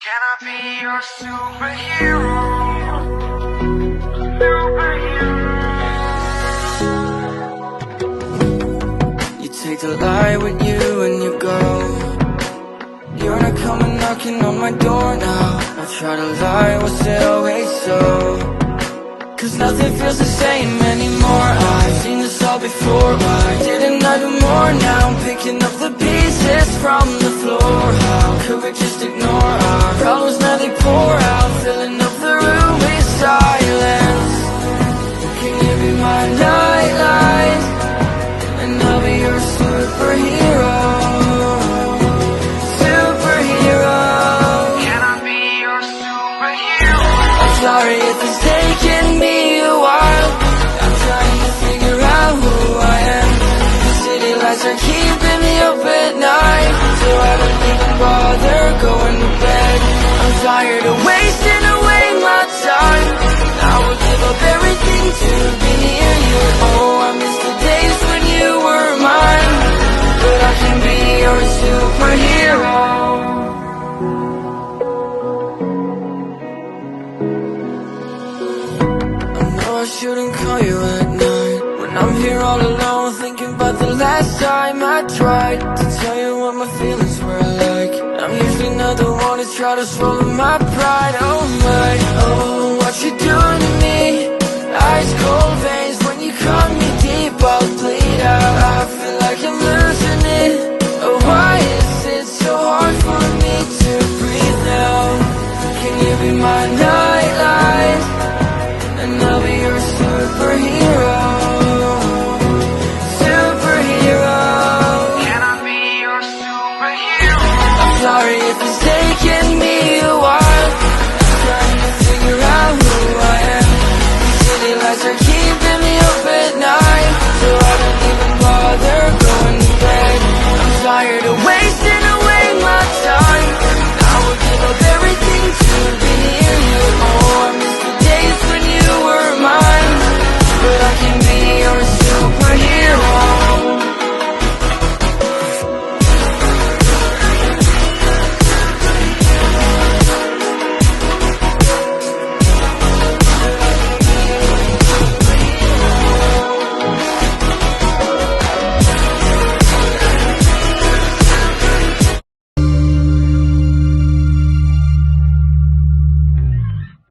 Can I be your superhero? Superhero. You take the light with you and you go. You're not coming knocking on my door now. I try to lie, was it always so? Cause nothing feels the same anymore. I've seen this all before. Why didn't I do more? Now I'm picking up the pieces from the floor. How could we just ignore our problems? Now they pour out, filling up the room with silence. Can you be my nightlight? And I'll be your superhero. Superhero. Can I be your superhero? I'm sorry if it's taking me a while. I'm trying to figure out who I am. The city lights are keeping me up at night, so I don't even bother going to bed. I'm tired of wasting away my time. I would give up everything to be near you. Oh, I miss the days when you were mine, but I can be your superhero. I shouldn't call you at night when I'm here all alone, thinking about the last time I tried to tell you what my feelings were like. I'm usually not the one to try to swallow my pride. Oh my, oh, what you doing to me? Ice cold veins when you cut me deep, I'll bleed out. I feel like I'm losing it. Oh, why is it so hard for me to breathe now? Can you be my